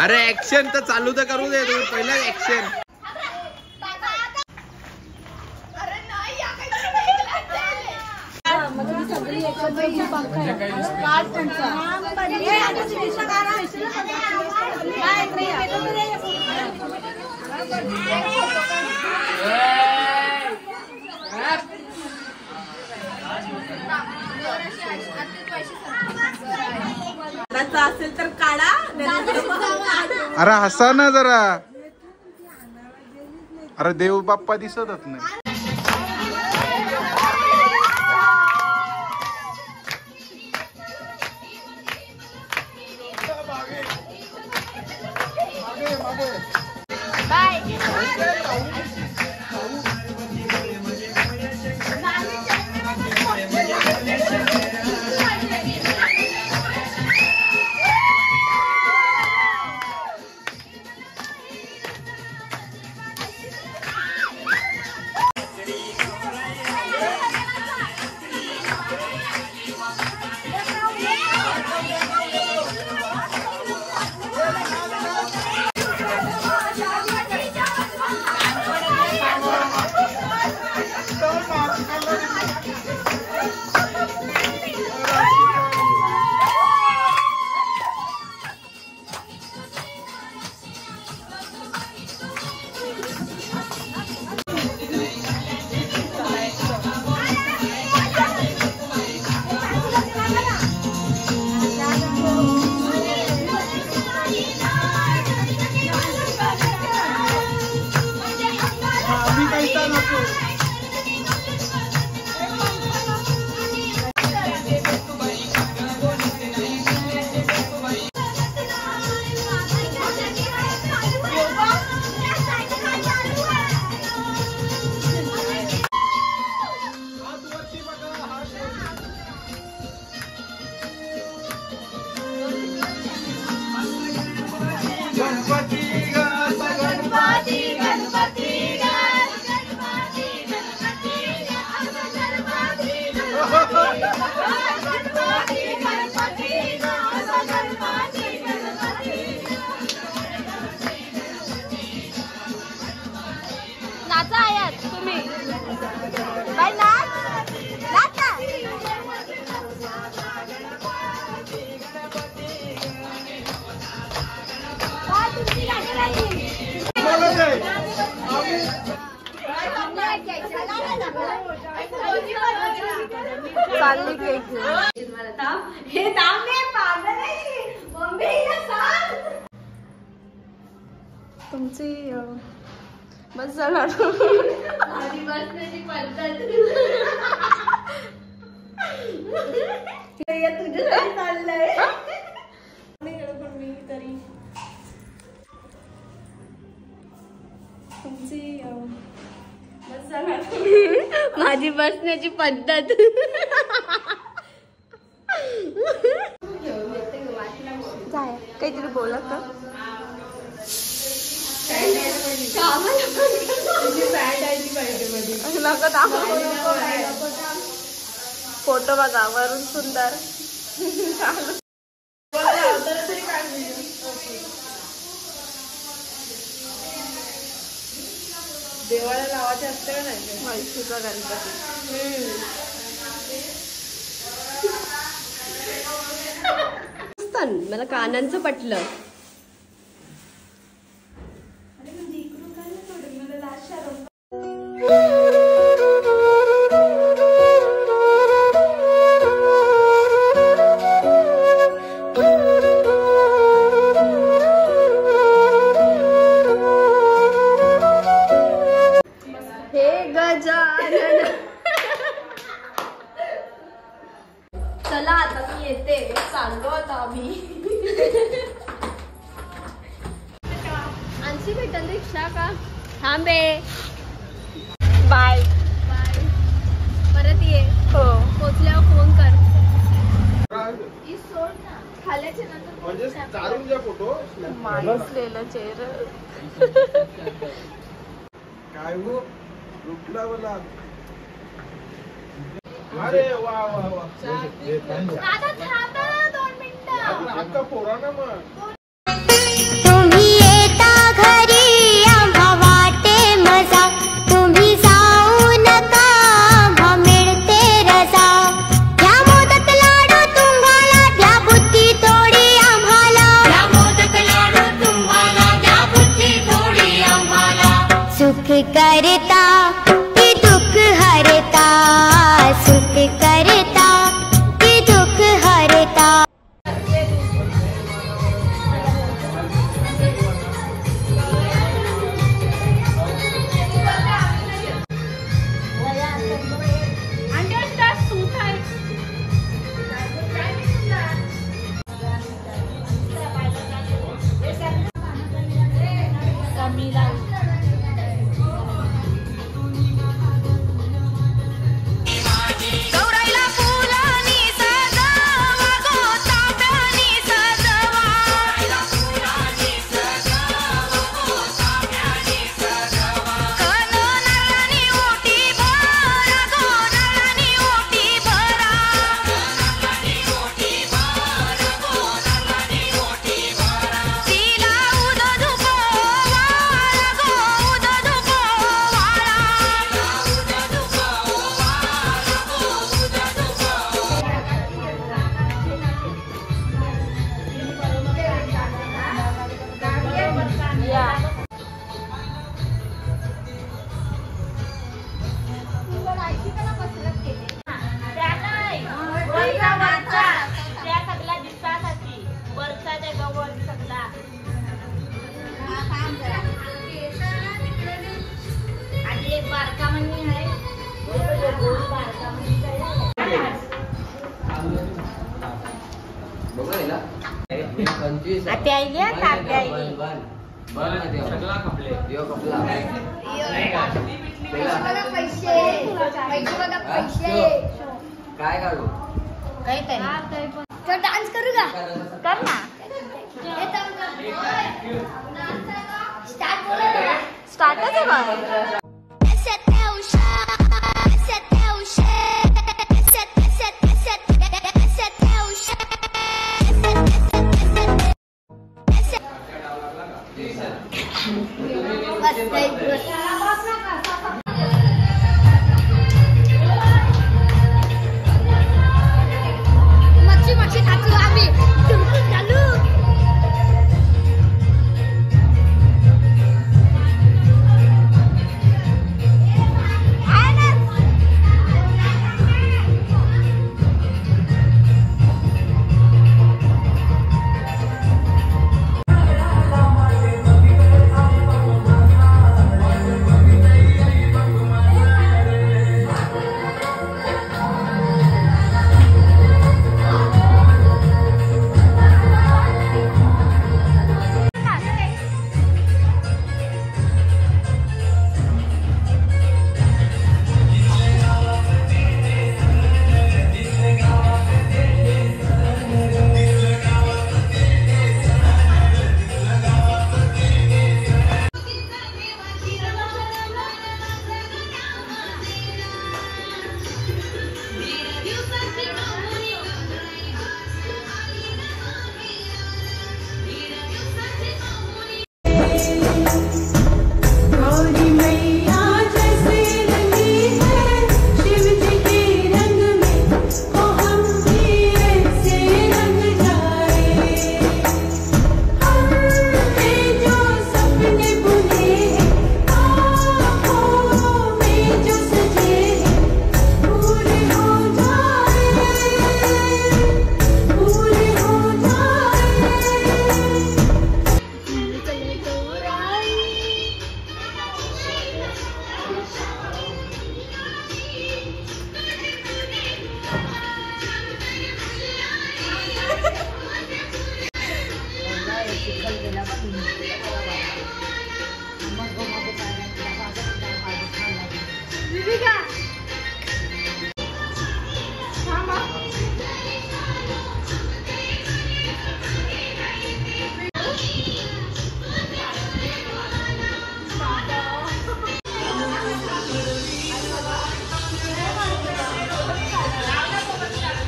अरे ऍक्शन तर चालू तर करू दे तू पहिला ऍक्शन. असेल तर काढा. अरे हसा ना जरा. अरे देव बाप्पा दिसतच नाही. तुमची बस झालं बसण्याची पद्धत तुझ्यासाठी चाललंय मी तरी तुमची बस झालं माझी बसण्याची पद्धत काहीतरी बोलत का फोटो बघा वरून सुंदर देवाला लावायचे असते का नाही म्हैसूरचा गणपती मला कानांचं पटलं चला आता मी येते चाललो आता आम्ही आणखी भेटल रिक्षा का थांबे बाय बाय परत ये हो पोचल्यावर फोन कर सोड ना खाल्याच्या नंतर फोटो माणसलेलं चेहरा काय हो रुपला वाला अरे वा वा वा दादा थांबा 2 मिनिटं अक्का पोरा ना मग आधी एक बारका मंदी आहे बारका आते आईली आते आईली काय काढू काहीतरी डान्स करू का कर ना स्टार्टच आहे बघ मच्छी खातो आम्ही चालू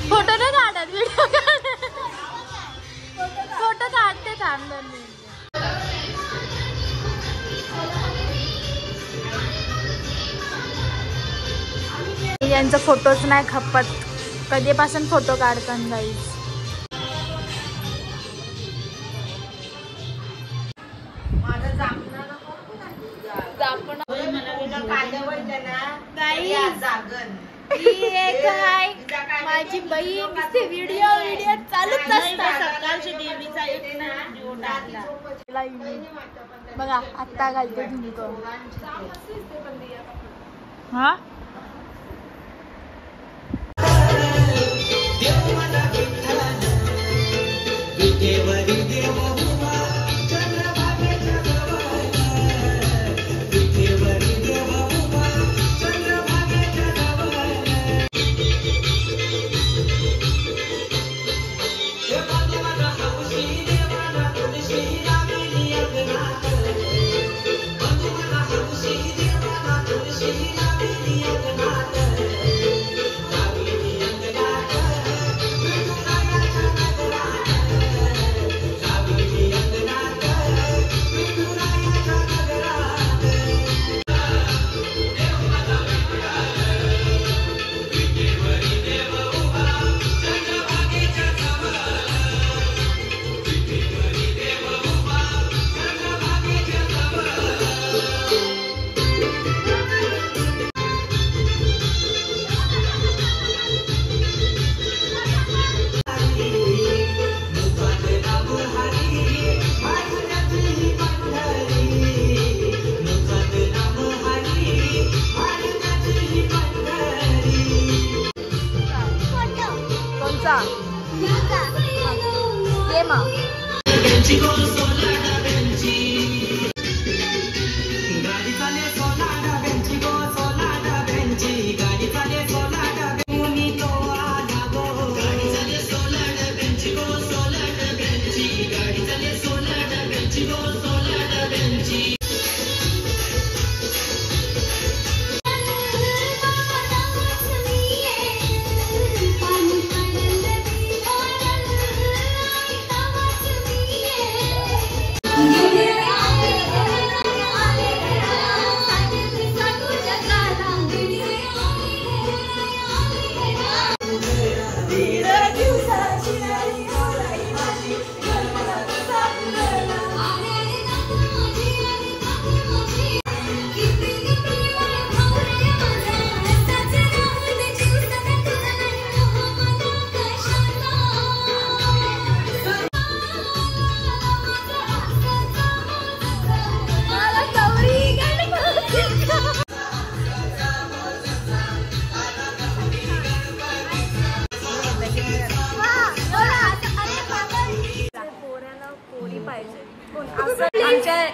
फोटो नाही काढत व्हिडिओ फोटो काढते थांब 2 मिनिट. यांचा फोटोच नाही खपत कधीपासून फोटो काढतात गाईज. माझी बहीण व्हिडिओ चालूच असतात. बघा आत्ता घालते तुम्ही हा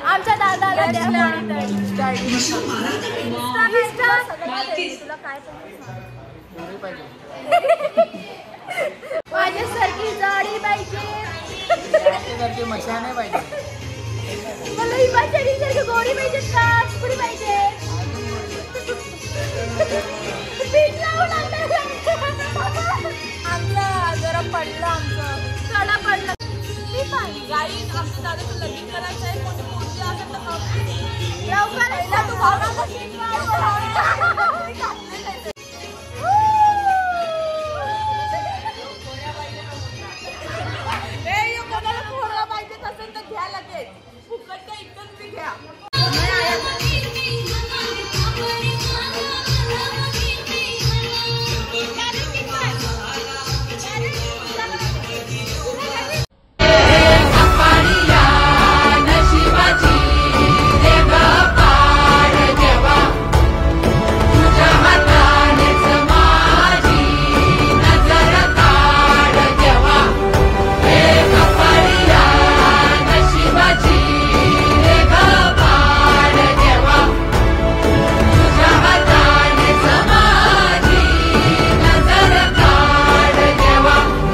आमच्या दादाला माझ्यासारखी जाडी पाहिजे, मशा नाही पाहिजे, मला ही पाहिजे गोरी पाहिजे का पुढे पाहिजे आमचं जरा पडलं, आमचं कडा पडलं गाई. आमच्या दादाचं लगीन करायचं आहे, कोणी मुलगी असेल तर लवकर तू कोणाला पोरगा पाहिजे असेल तर घ्या लगेच, फुकट का इतकंच बी घ्या.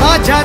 माझ्या